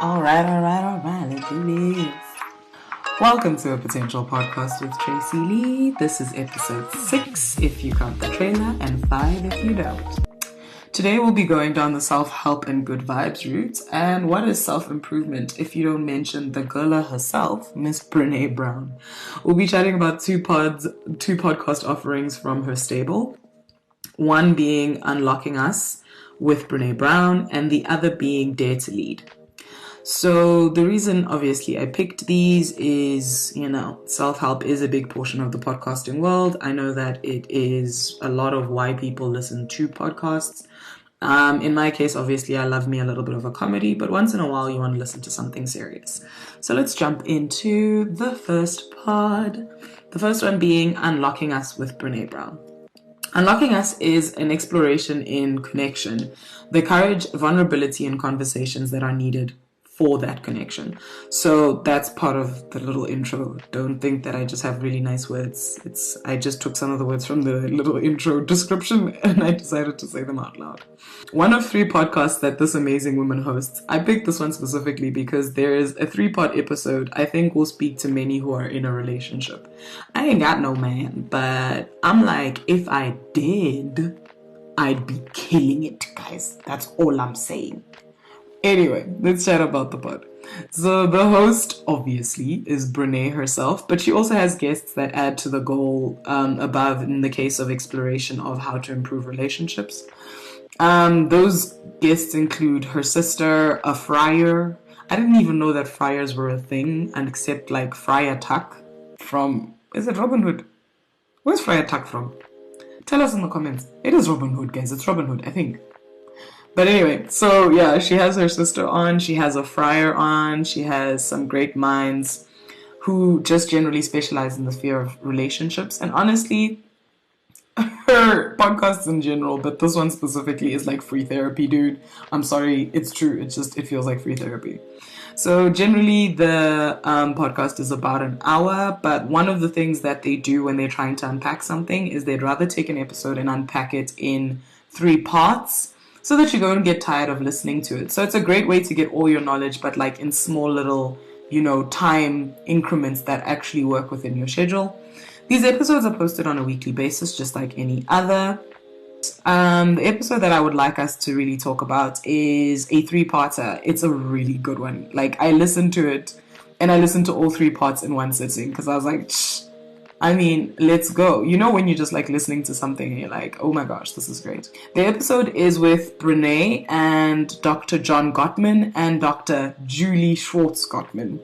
All right, let's do this. Welcome to a potential podcast with Tracy Lee. This is episode 6 if you count the trailer and 5 if you don't. Today we'll be going down the self-help and good vibes route. And what is self-improvement if you don't mention the girl herself, Miss Brené Brown? We'll be chatting about two podcast offerings from her stable. One being Unlocking Us with Brené Brown and the other being Dare to Lead. So the reason, obviously, I picked these is, self-help is a big portion of the podcasting world. I know that it is a lot of why people listen to podcasts. In my case, obviously, I love me a little bit of a comedy, but once in a while, you want to listen to something serious. So let's jump into the first pod. The first one being Unlocking Us with Brené Brown. Unlocking Us is an exploration in connection, the courage, vulnerability, and conversations that are needed for that connection. So that's part of the little intro. Don't think that I just have really nice words. I just took some of the words from the little intro description and I decided to say them out loud. One of 3 podcasts that this amazing woman hosts. I picked this one specifically because there is a 3-part episode I think will speak to many who are in a relationship. I ain't got no man, but I'm like, if I did, I'd be killing it, guys. That's all I'm saying. Anyway, let's chat about the pod. So the host, obviously, is Brené herself, but she also has guests that add to the goal above in the case of exploration of how to improve relationships. Those guests include her sister, a friar. I didn't even know that friars were a thing, and except like Friar Tuck from, is it Robin Hood? Where's Friar Tuck from? Tell us in the comments. It is Robin Hood, guys. It's Robin Hood, I think. But anyway, so yeah, she has her sister on, she has a friar on, she has some great minds who just generally specialize in the sphere of relationships. And honestly, her podcasts in general, but this one specifically is like free therapy, dude. I'm sorry, it's true. It feels like free therapy. So generally the podcast is about an hour, but one of the things that they do when they're trying to unpack something is they'd rather take an episode and unpack it in 3 parts, so that you don't get tired of listening to it. So it's a great way to get all your knowledge, but like in small little, time increments that actually work within your schedule. These episodes are posted on a weekly basis, just like any other. The episode that I would like us to really talk about is a 3-parter. It's a really good one. Like, I listened to it, and I listened to all 3 parts in one sitting, because I was like, let's go. When you're just like listening to something and you're like, oh my gosh, this is great. The episode is with Brené and Dr. John Gottman and Dr. Julie Schwartz Gottman.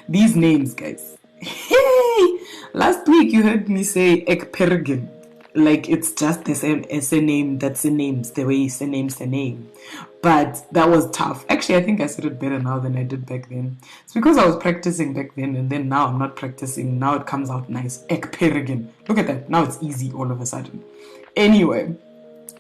These names, guys. Hey! Last week you heard me say Ekpergen. Like, it's just the same as a name. That's the names, the way you say name's the name. But that was tough. Actually, I think I said it better now than I did back then. It's because I was practicing back then, and then now I'm not practicing. Now it comes out nice. Ekpergen. Look at that. Now it's easy all of a sudden. Anyway,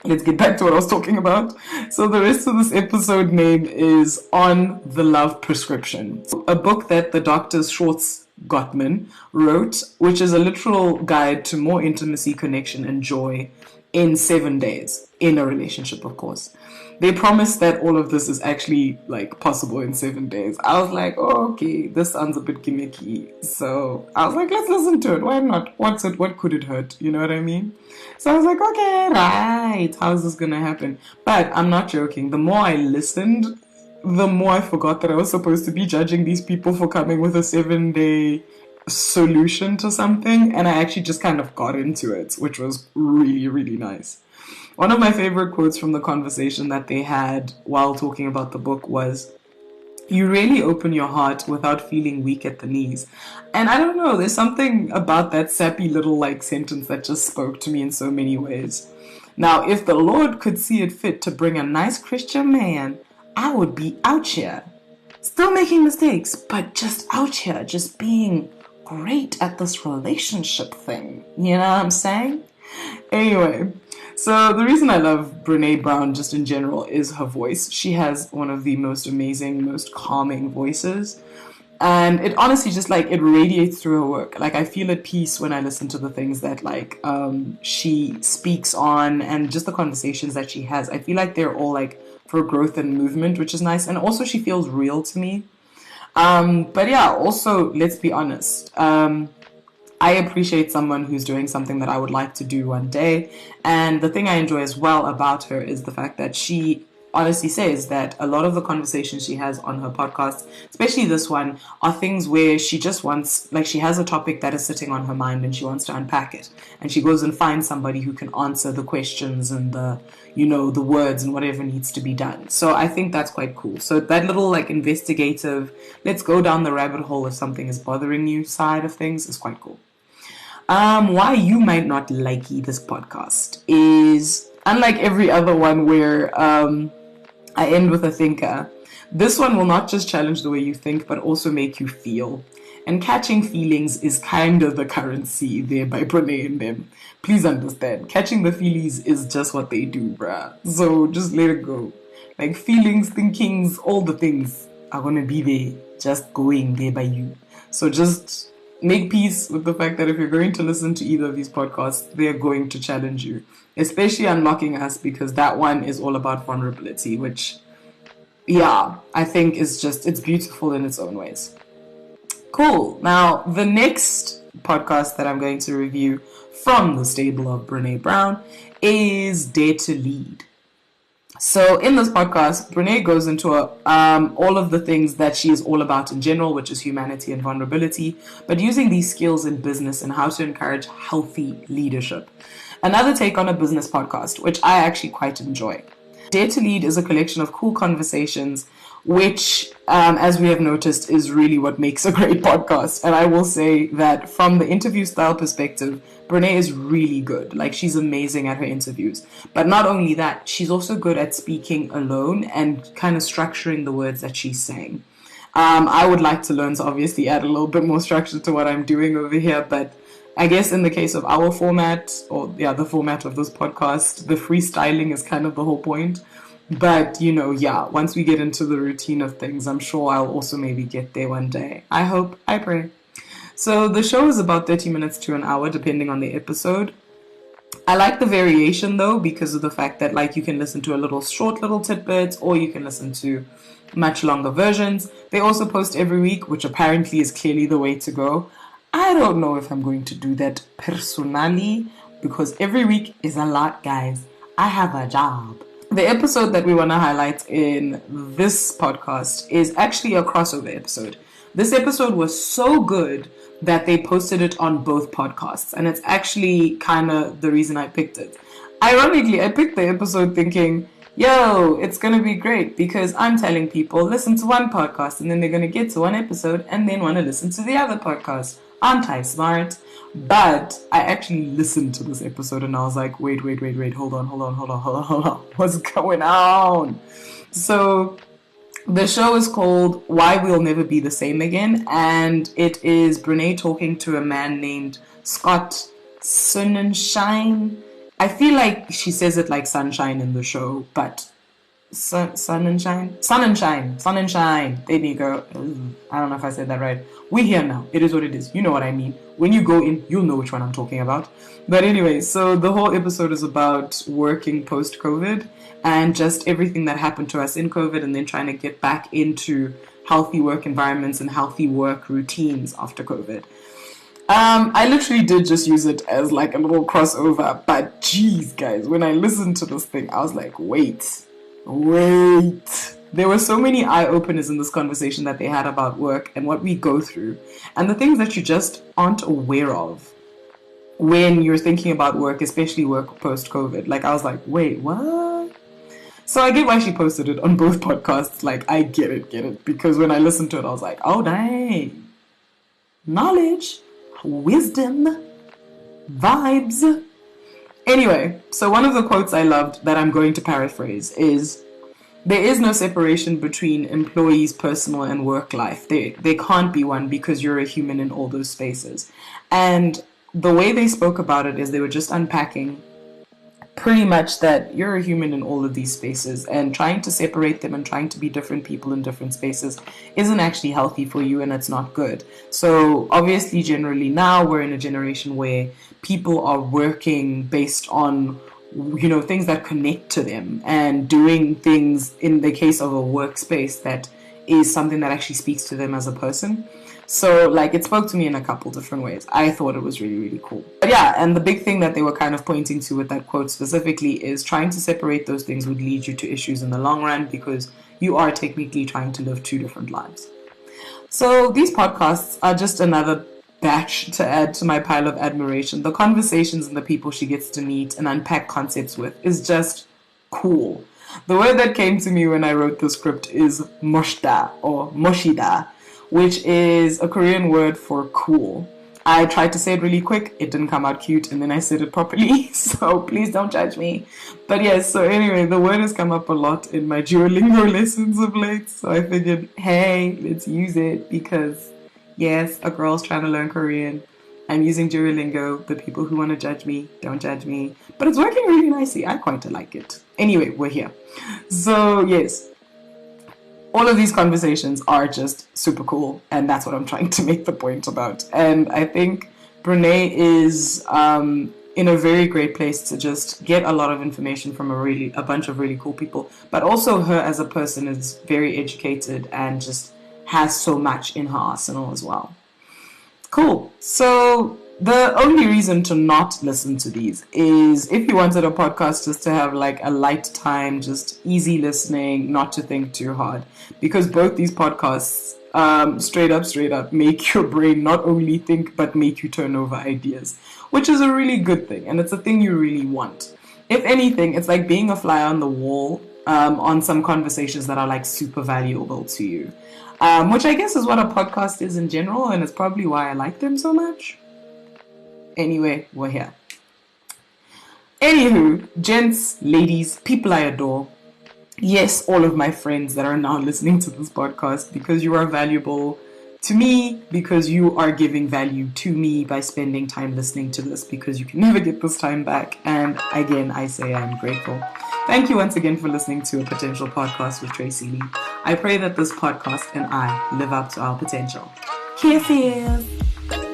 let's get back to what I was talking about. So the rest of this episode name is On the Love Prescription. A book that the Dr. Schwartz Gottman wrote, which is a literal guide to more intimacy, connection, and joy in 7 days in a relationship, of course. They promise that all of this is actually like possible in 7 days. I was like, oh, okay, this sounds a bit gimmicky. So I was like, let's listen to it. Why not? What's it? What could it hurt? You know what I mean? So I was like, okay, right. How is this going to happen? But I'm not joking. The more I listened, the more I forgot that I was supposed to be judging these people for coming with a 7-day solution to something. And I actually just kind of got into it, which was really, really nice. One of my favorite quotes from the conversation that they had while talking about the book was, you really open your heart without feeling weak at the knees. And I don't know, there's something about that sappy little like sentence that just spoke to me in so many ways. Now, if the Lord could see it fit to bring a nice Christian man, I would be out here, still making mistakes, but just out here, just being great at this relationship thing. You know what I'm saying? Anyway, so the reason I love Brené Brown just in general is her voice. She has one of the most amazing, most calming voices. And it honestly just like, it radiates through her work. Like, I feel at peace when I listen to the things that she speaks on and just the conversations that she has. I feel like they're all like for growth and movement, which is nice. And also she feels real to me. But yeah, also, let's be honest. I appreciate someone who's doing something that I would like to do one day. And the thing I enjoy as well about her is the fact that she honestly says that a lot of the conversations she has on her podcast, especially this one, are things where she just wants, like, she has a topic that is sitting on her mind and she wants to unpack it. And she goes and finds somebody who can answer the questions and the words and whatever needs to be done. So I think that's quite cool. So that little, like, investigative, let's go down the rabbit hole if something is bothering you side of things is quite cool. Why you might not like this podcast is, unlike every other one where I end with a thinker, this one will not just challenge the way you think, but also make you feel. And catching feelings is kind of the currency there by Brené and them. Please understand, catching the feelies is just what they do, bruh. So just let it go. Like, feelings, thinkings, all the things are gonna be there, just going there by you. So just make peace with the fact that if you're going to listen to either of these podcasts, they're going to challenge you. Especially Unlocking Us, because that one is all about vulnerability, which, yeah, I think it's beautiful in its own ways. Cool. Now, the next podcast that I'm going to review from the stable of Brené Brown is Dare to Lead. So in this podcast, Brené goes into all of the things that she is all about in general, which is humanity and vulnerability, but using these skills in business and how to encourage healthy leadership. Another take on a business podcast, which I actually quite enjoy. Dare to Lead is a collection of cool conversations, which, as we have noticed, is really what makes a great podcast. And I will say that from the interview style perspective, Brené is really good. Like, she's amazing at her interviews. But not only that, she's also good at speaking alone and kind of structuring the words that she's saying. I would like to learn to obviously add a little bit more structure to what I'm doing over here, but I guess in the case of our format, the format of this podcast, the freestyling is kind of the whole point. But, once we get into the routine of things, I'm sure I'll also maybe get there one day. I hope, I pray. So the show is about 30 minutes to an hour, depending on the episode. I like the variation, though, because of the fact that, like, you can listen to a short little tidbits, or you can listen to much longer versions. They also post every week, which apparently is clearly the way to go. I don't know if I'm going to do that personally, because every week is a lot, guys. I have a job. The episode that we want to highlight in this podcast is actually a crossover episode. This episode was so good that they posted it on both podcasts, and it's actually kind of the reason I picked it. Ironically, I picked the episode thinking, yo, it's going to be great because I'm telling people, listen to one podcast, and then they're going to get to one episode and then want to listen to the other podcast. Aren't I smart? But I actually listened to this episode and I was like, wait, hold on. What's going on? So the show is called Why We'll Never Be the Same Again, and it is Brené talking to a man named Scott Sonnenschein. I feel like she says it like sunshine in the show, but Sonnenschein. There you go. I don't know if I said that right. We're here now. It is what it is. You know what I mean. When you go in, you'll know which one I'm talking about. But anyway, so the whole episode is about working post-COVID and just everything that happened to us in COVID, and then trying to get back into healthy work environments and healthy work routines after COVID. I literally did just use it as like a little crossover, but geez, guys, when I listened to this thing, I was like, wait. There were so many eye-openers in this conversation that they had about work and what we go through and the things that you just aren't aware of when you're thinking about work, especially work post-COVID. Like, I was like, wait, what? So I get why she posted it on both podcasts. Like, I get it. Because when I listened to it, I was like, oh, dang. Knowledge, wisdom, vibes. Anyway, so one of the quotes I loved that I'm going to paraphrase is, there is no separation between employees' personal and work life. There can't be one because you're a human in all those spaces. And the way they spoke about it is they were just unpacking pretty much that you're a human in all of these spaces, and trying to separate them and trying to be different people in different spaces isn't actually healthy for you, and it's not good. So obviously, generally now we're in a generation where people are working based on things that connect to them, and doing things in the case of a workspace that is something that actually speaks to them as a person. So like it spoke to me in a couple different ways. I thought it was really, really cool. But yeah, and the big thing that they were kind of pointing to with that quote specifically is trying to separate those things would lead you to issues in the long run, because you are technically trying to live two different lives. So these podcasts are just another batch to add to my pile of admiration. The conversations and the people she gets to meet and unpack concepts with is just cool. The word that came to me when I wrote the script is moshda or moshida, which is a Korean word for cool. I tried to say it really quick, it didn't come out cute, and then I said it properly, so please don't judge me. But yes, so anyway, the word has come up a lot in my Duolingo lessons of late, so I figured, hey, let's use it, because yes, a girl's trying to learn Korean. I'm using Duolingo. The people who want to judge me, don't judge me. But it's working really nicely. I quite like it. Anyway, we're here. So yes, all of these conversations are just super cool, and that's what I'm trying to make the point about. And I think Brené is in a very great place to just get a lot of information from a bunch of really cool people. But also her as a person is very educated and just has so much in her arsenal as well. Cool. So the only reason to not listen to these is if you wanted a podcast just to have like a light time, just easy listening, not to think too hard. Because both these podcasts straight up make your brain not only think but make you turn over ideas, which is a really good thing, and it's a thing you really want. If anything, it's like being a fly on the wall on some conversations that are like super valuable to you. Which I guess is what a podcast is in general, and it's probably why I like them so much. Anyway, we're here. Anywho, gents, ladies, people I adore. Yes, all of my friends that are now listening to this podcast, because you are valuable to me, because you are giving value to me by spending time listening to this, because you can never get this time back. And again, I say I'm grateful. Thank you once again for listening to A Potential Podcast with Tracy Lee. I pray that this podcast and I live up to our potential. Kisses!